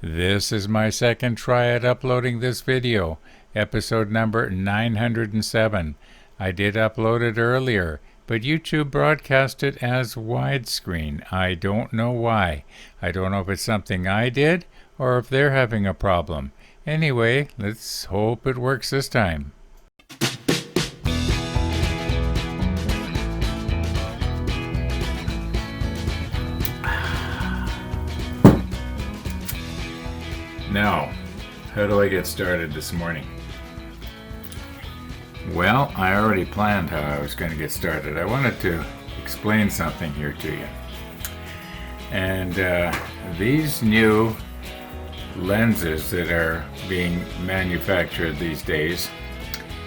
This is my second try at uploading this video, episode number 907. I did upload it earlier, but YouTube broadcast it as widescreen. I don't know why. I don't know if it's something I did or if they're having a problem. Anyway, let's hope it works this time. Now, how do I get started this morning? Well, I already planned how I was going to get started. I wanted to explain something here to you. And these new lenses that are being manufactured these days,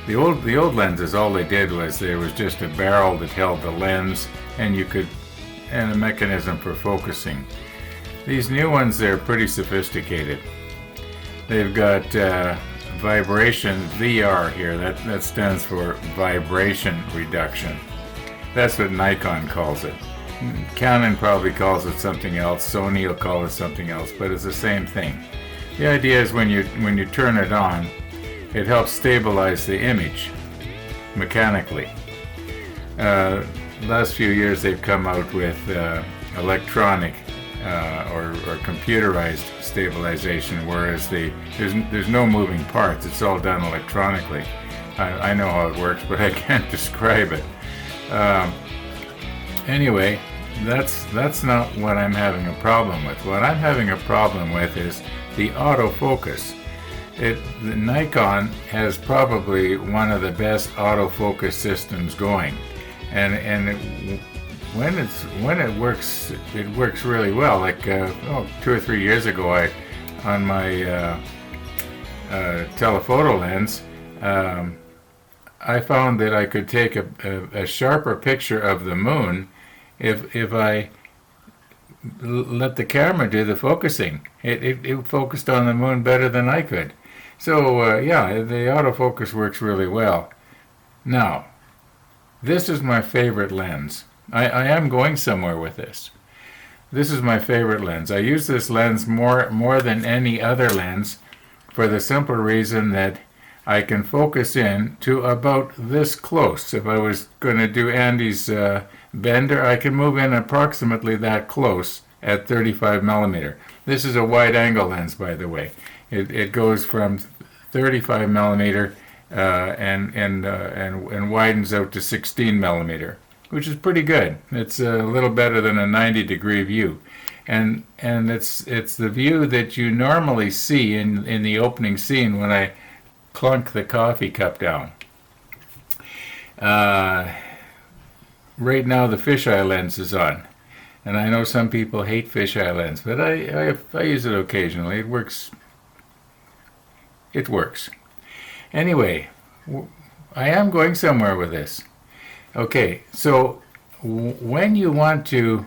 the old lenses, all they did was there was just a barrel that held the lens and a mechanism for focusing. These new ones, they're pretty sophisticated. They've got vibration, VR here, that stands for vibration reduction. That's what Nikon calls it. Canon probably calls it something else, Sony will call it something else, but it's the same thing. The idea is when you turn it on, it helps stabilize the image mechanically. Last few years they've come out with electronic or computerized stabilization, whereas there's no moving parts. It's all done electronically. I know how it works, but I can't describe it. Anyway, that's not what I'm having a problem with. What I'm having a problem with is the autofocus. The Nikon has probably one of the best autofocus systems going, and when it works really well. Like 2 or 3 years ago, on my telephoto lens, I found that I could take a sharper picture of the moon if I let the camera do the focusing. It focused on the moon better than I could. So the autofocus works really well. Now, this is my favorite lens. I am going somewhere with this. This is my favorite lens. I use this lens more than any other lens for the simple reason that I can focus in to about this close. If I was going to do Andy's bender, I can move in approximately that close at 35 millimeter. This is a wide angle lens, by the way. It goes from 35 millimeter and widens out to 16 millimeter, which is pretty good. It's a little better than a 90-degree view. And it's the view that you normally see in the opening scene when I clunk the coffee cup down. Right now the fisheye lens is on. And I know some people hate fisheye lens, but I use it occasionally. It works. It works. Anyway, I am going somewhere with this. Okay, so when you want to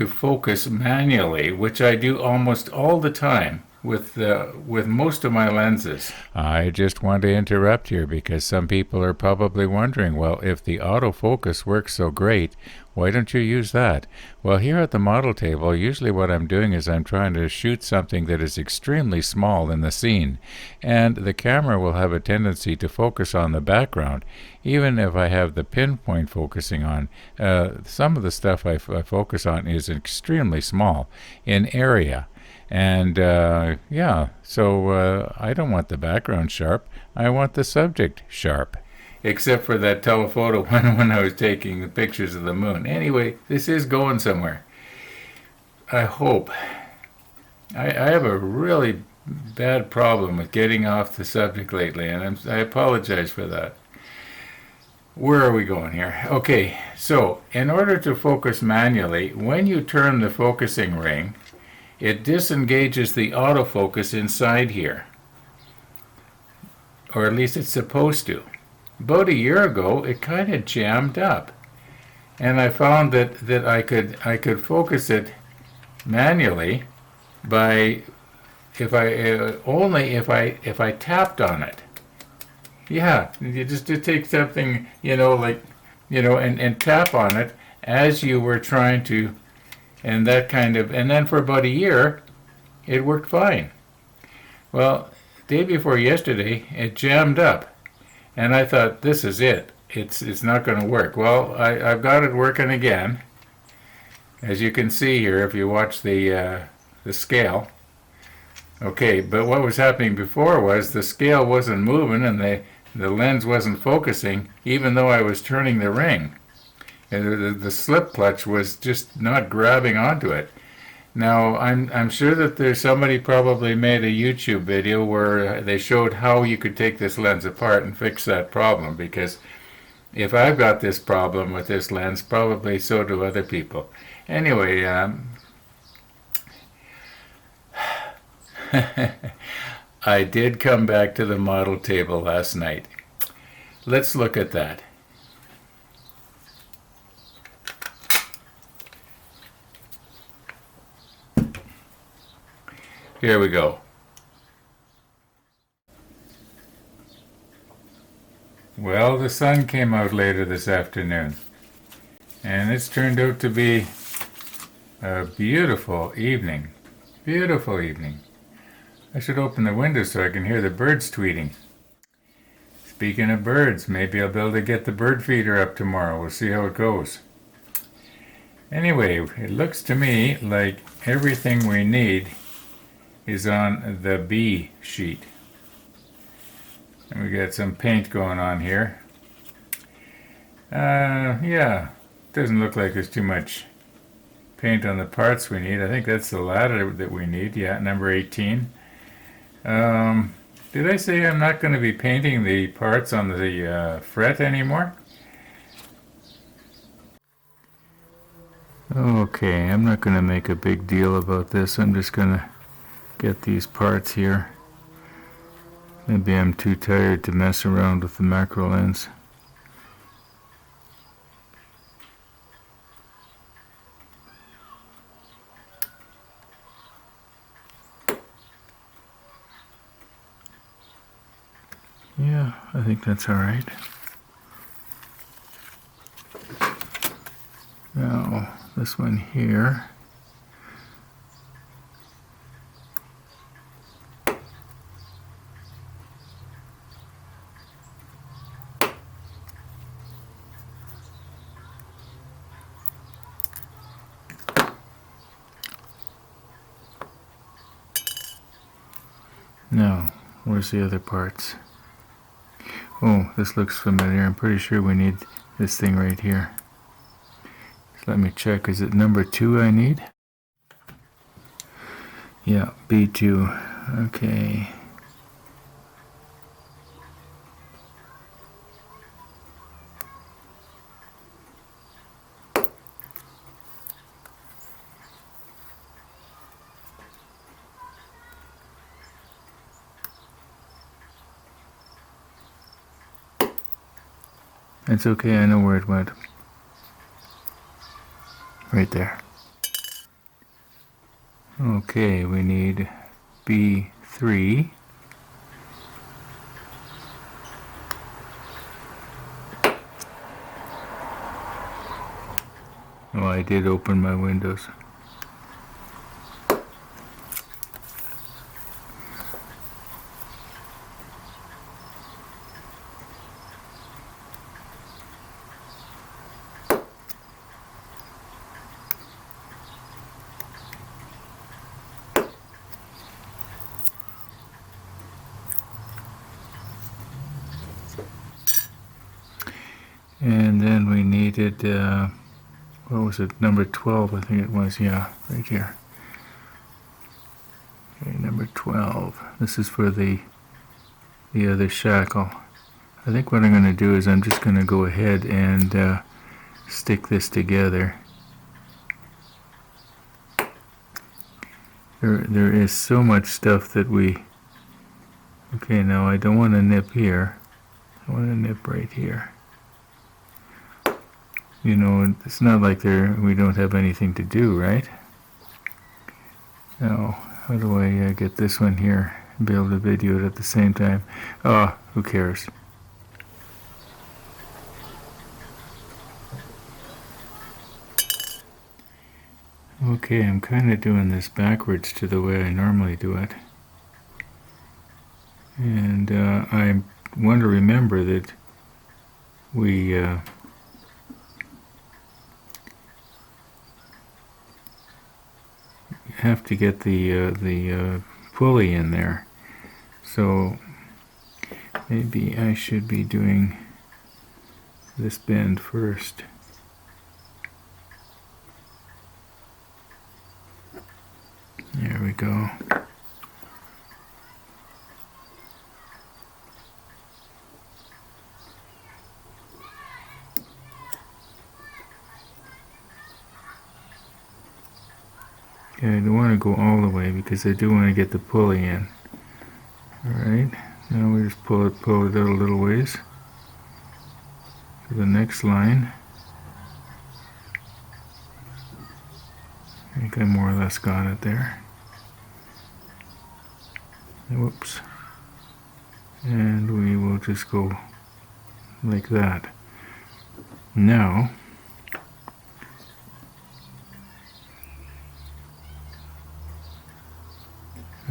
focus manually, which I do almost all the time with most of my lenses. I just want to interrupt here because some people are probably wondering, well, if the autofocus works so great, why don't you use that? Well, here at the model table, usually what I'm doing is I'm trying to shoot something that is extremely small in the scene, and the camera will have a tendency to focus on the background, even if I have the pinpoint focusing on. Some of the stuff I focus on is extremely small in area. And so I don't want the background sharp. I want the subject sharp. Except for that telephoto when I was taking the pictures of the moon. Anyway, this is going somewhere. I hope. I have a really bad problem with getting off the subject lately, and I apologize for that. Where are we going here? Okay, so in order to focus manually, when you turn the focusing ring, it disengages the autofocus inside here. Or at least it's supposed to. About a year ago, it kind of jammed up. And I found that I could focus it manually by if I tapped on it. Yeah, you just to take something, and tap on it as you were trying to, and that kind of, and then for about a year, it worked fine. Well, day before yesterday, it jammed up, and I thought, this is it. It's not going to work. Well, I've got it working again, as you can see here if you watch the scale. Okay, but what was happening before was the scale wasn't moving and the lens wasn't focusing, even though I was turning the ring. And the slip clutch was just not grabbing onto it. Now, I'm sure that there's somebody probably made a YouTube video where they showed how you could take this lens apart and fix that problem, because if I've got this problem with this lens, probably so do other people. Anyway, I did come back to the model table last night. Let's look at that. Here we go. Well, the sun came out later this afternoon, and it's turned out to be a beautiful evening. Beautiful evening. I should open the window so I can hear the birds tweeting. Speaking of birds, maybe I'll be able to get the bird feeder up tomorrow. We'll see how it goes. Anyway, it looks to me like everything we need is on the B sheet. And we got some paint going on here. Yeah, doesn't look like there's too much paint on the parts we need. I think that's the ladder that we need. Yeah, number 18. Did I say I'm not going to be painting the parts on the fret anymore? Okay, I'm not going to make a big deal about this. I'm just going to get these parts here. Maybe I'm too tired to mess around with the macro lens. Yeah, I think that's all right. Now, this one here. Now, where's the other parts? Oh, this looks familiar. I'm pretty sure we need this thing right here. So let me check. Is it number 2 I need? Yeah, B2. Okay. It's okay, I know where it went. Right there. Okay, we need B3. Oh, I did open my windows. And then we needed, what was it, number 12, I think it was, yeah, right here. Okay, number 12. This is for the other shackle. I think what I'm going to do is I'm just going to go ahead and stick this together. There is so much stuff that we... Okay, now I don't want to nip here. I want to nip right here. You know, it's not like we don't have anything to do, right? Now, how do I get this one here and be able to video it at the same time? Oh, who cares? Okay, I'm kind of doing this backwards to the way I normally do it. And I want to remember that we have to get the pulley in there. So maybe I should be doing this bend first. There we go. Okay, I don't want to go all the way because I do want to get the pulley in. Alright, now we just pull it out a little ways to the next line. I think I more or less got it there. Whoops. And we will just go like that. Now,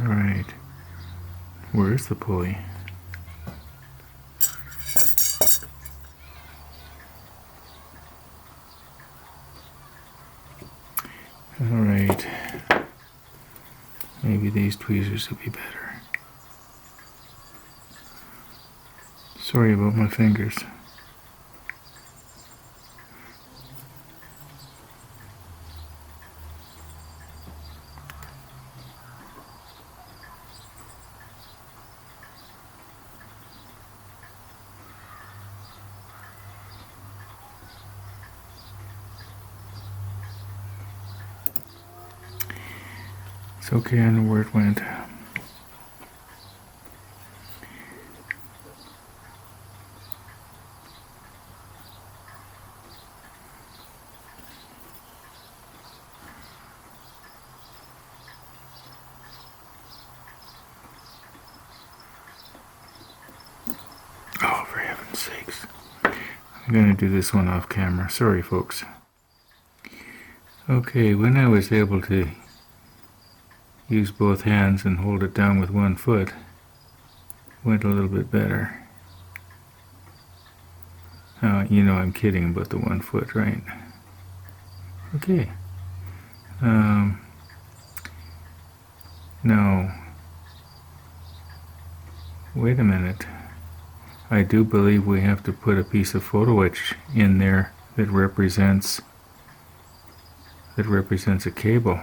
alright, where's the pulley? Alright, maybe these tweezers will be better. Sorry about my fingers. It's okay, I know where it went. Oh, for heaven's sakes. I'm going to do this one off camera. Sorry, folks. Okay, when I was able to use both hands and hold it down with one foot, it went a little bit better. You know I'm kidding about the 1 foot, right? Okay. No. Wait a minute. I do believe we have to put a piece of photo etch in there that represents a cable.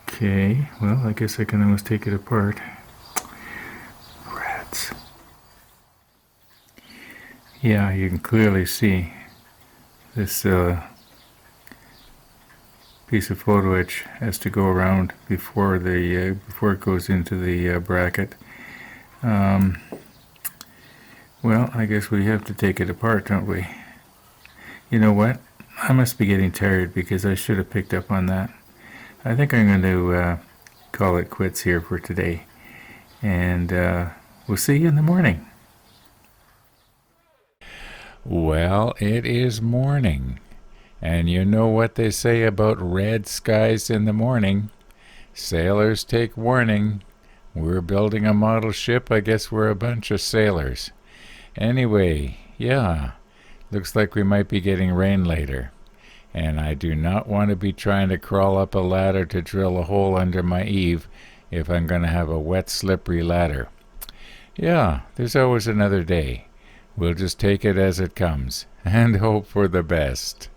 Okay, well, I guess I can always take it apart. Rats. Yeah, you can clearly see this piece of photo etch has to go around before it goes into the bracket. Well, I guess we have to take it apart, don't we? You know what? I must be getting tired because I should have picked up on that. I think I'm going to call it quits here for today. And we'll see you in the morning. Well, it is morning. And you know what they say about red skies in the morning. Sailors take warning. We're building a model ship. I guess we're a bunch of sailors. Anyway, yeah, looks like we might be getting rain later. And I do not want to be trying to crawl up a ladder to drill a hole under my eave if I'm going to have a wet, slippery ladder. Yeah, there's always another day. We'll just take it as it comes and hope for the best.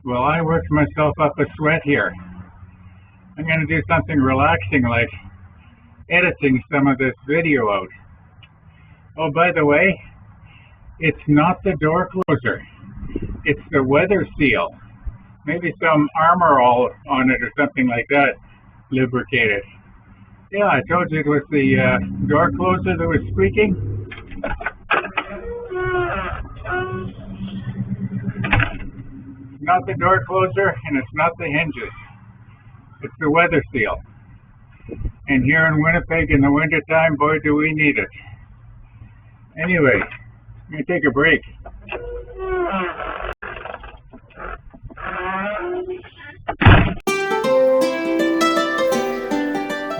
Well, I worked myself up a sweat here. I'm going to do something relaxing like editing some of this video out. Oh, by the way, it's not the door closer. It's the weather seal. Maybe some armor all on it or something like that, lubricated. Yeah, I told you it was the door closer that was squeaking. It's not the door closer and it's not the hinges. It's the weather seal. And here in Winnipeg in the wintertime, boy, do we need it. Anyway, I'm going to take a break.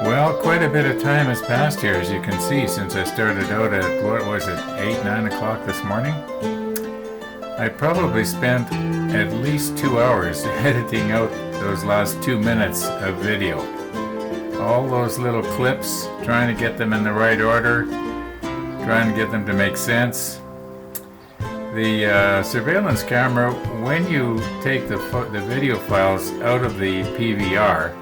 Well, quite a bit of time has passed here, as you can see, since I started out at, what was it, 8, 9 o'clock this morning? I probably spent at least 2 hours editing out those last 2 minutes of video. All those little clips, trying to get them in the right order, trying to get them to make sense. The surveillance camera, when you take the video files out of the PVR,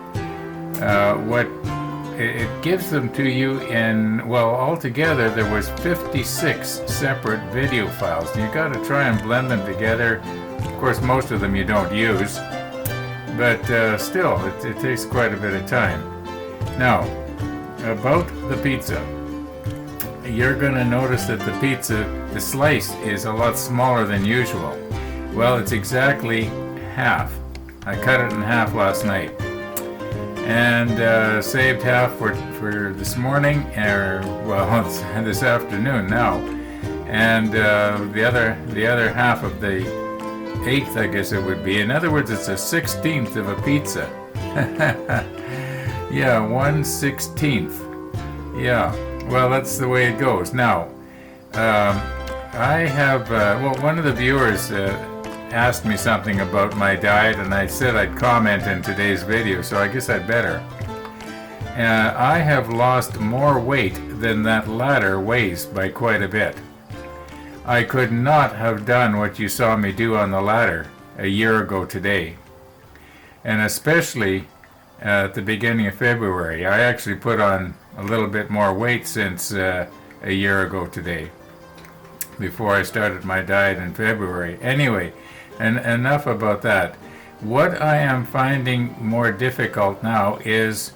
it gives them to you in, well, altogether there was 56 separate video files. You got to try and blend them together. Of course, most of them you don't use, but still, it takes quite a bit of time. Now, about the pizza. You're going to notice that the pizza, the slice, is a lot smaller than usual. Well, it's exactly half. I cut it in half last night. And saved half for this morning, or well, it's this afternoon now, and the other half of the 1/8, I guess it would be. In other words, it's a 1/16 of a pizza. Yeah, 1/16. Yeah, well, that's the way it goes. Now, I have well, one of the viewers asked me something about my diet, and I said I'd comment in today's video, so I guess I'd better. I have lost more weight than that ladder weighs by quite a bit. I could not have done what you saw me do on the ladder a year ago today, and especially at the beginning of February. I actually put on a little bit more weight since a year ago today, before I started my diet in February. Anyway, and enough about that. What I am finding more difficult now is,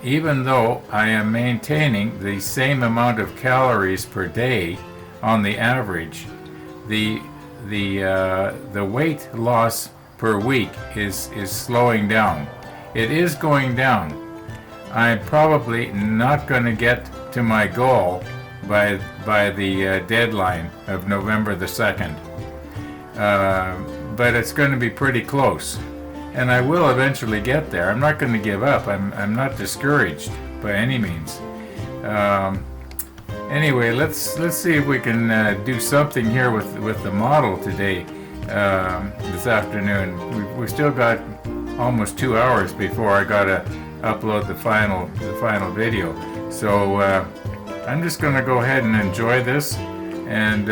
even though I am maintaining the same amount of calories per day on the average, the weight loss per week is slowing down. It is going down. I'm probably not going to get to my goal by the deadline of November the 2nd. But it's going to be pretty close, and I will eventually get there. I'm not going to give up. I'm not discouraged by any means. Anyway, let's see if we can do something here with the model today, this afternoon. We still got almost 2 hours before I gotta upload the final video. So I'm just going to go ahead and enjoy this, and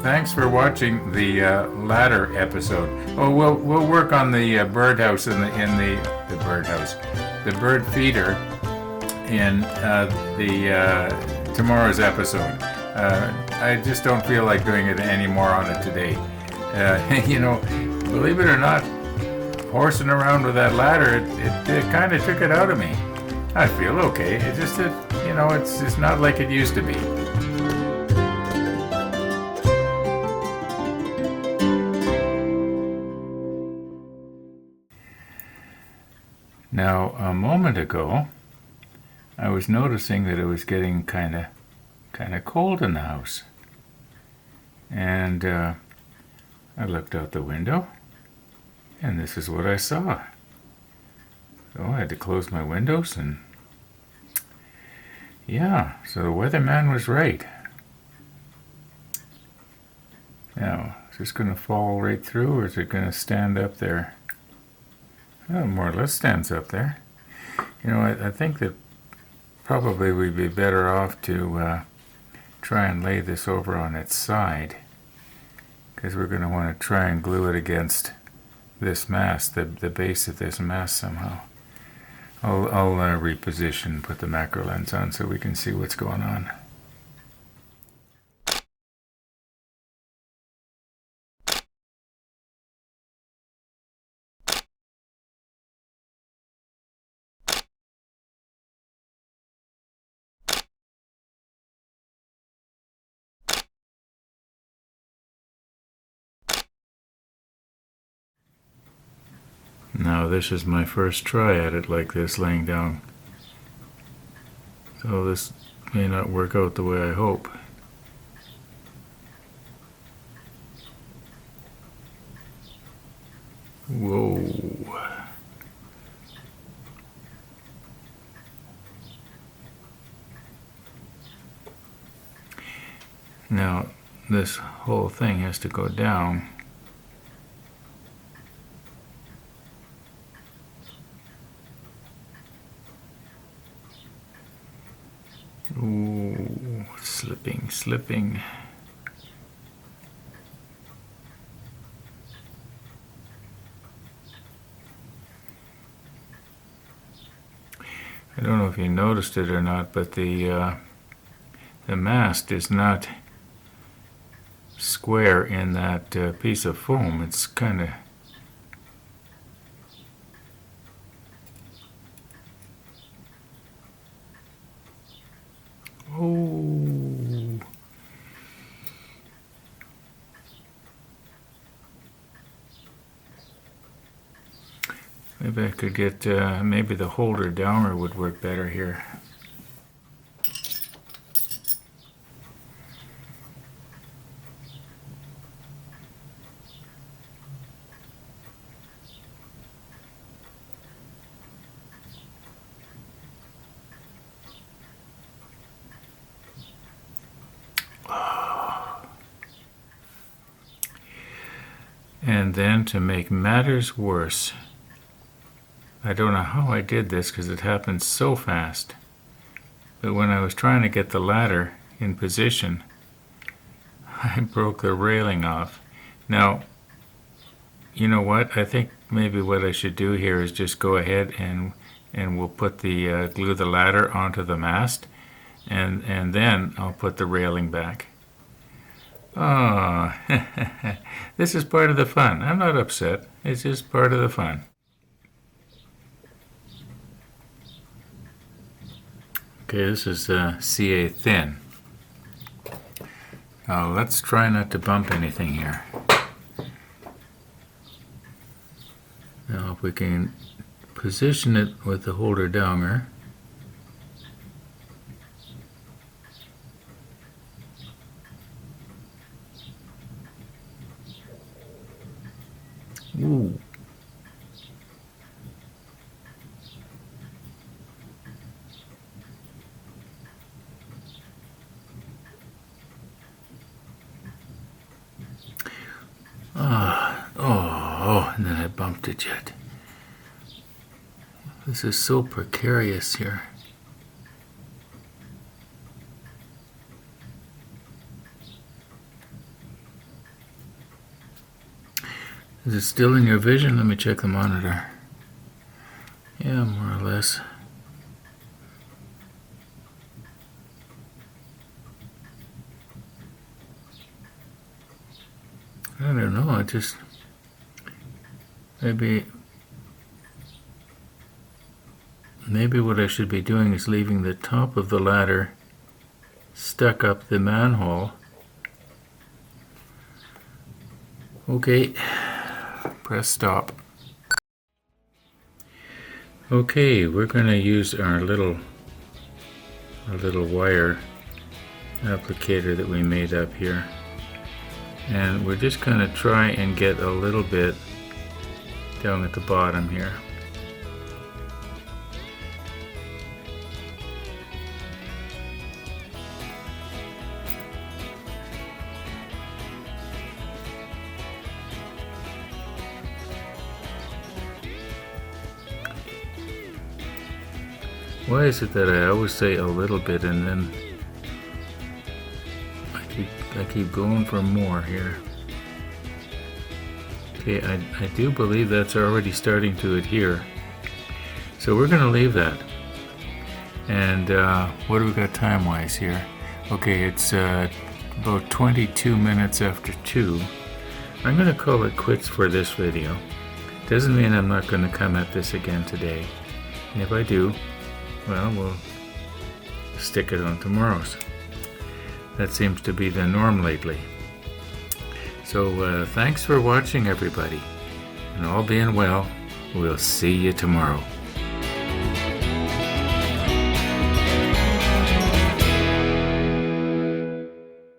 thanks for watching the ladder episode. Oh, we'll work on the birdhouse in the birdhouse, the bird feeder in the tomorrow's episode. I just don't feel like doing it anymore on it today. You know, believe it or not, horsing around with that ladder, it kind of took it out of me. I feel okay. It's just that, you know, it's just not like it used to be. Now, a moment ago, I was noticing that it was getting kind of cold in the house, and I looked out the window, and this is what I saw. So I had to close my windows, and yeah, so the weatherman was right. Now, is this going to fall right through, or is it going to stand up there? Well, more or less stands up there. You know, I think that probably we'd be better off to try and lay this over on its side, because we're going to want to try and glue it against this mast, the base of this mast somehow. I'll reposition, put the macro lens on so we can see what's going on. Now this is my first try at it like this, laying down. So this may not work out the way I hope. Whoa. Now this whole thing has to go down. Ooh, slipping. I don't know if you noticed it or not, but the mast is not square in that piece of foam. It's kind of maybe I could get, maybe the holder downer would work better here. And then to make matters worse, I don't know how I did this because it happened so fast, but when I was trying to get the ladder in position, I broke the railing off. Now, you know what? I think maybe what I should do here is just go ahead and we'll put the glue the ladder onto the mast, and then I'll put the railing back. Oh, this is part of the fun. I'm not upset. It's just part of the fun. Okay, this is CA thin. Now let's try not to bump anything here. Now if we can position it with the holder downer. Ooh. And then I bumped it yet. This is so precarious here. Is it still in your vision? Let me check the monitor. Yeah, more or less. I don't know, I just maybe what I should be doing is leaving the top of the ladder stuck up the manhole. Okay, press stop. Okay, we're going to use our little wire applicator that we made up here, and we're just going to try and get a little bit down at the bottom here. Why is it that I always say a little bit and then I keep going for more here? Okay, I do believe that's already starting to adhere. So we're going to leave that. And what do we got time-wise here? Okay, it's about 22 minutes after 2. I'm going to call it quits for this video. Doesn't mean I'm not going to come at this again today. And if I do, well, we'll stick it on tomorrow's. That seems to be the norm lately. So thanks for watching, everybody. And all being well, we'll see you tomorrow.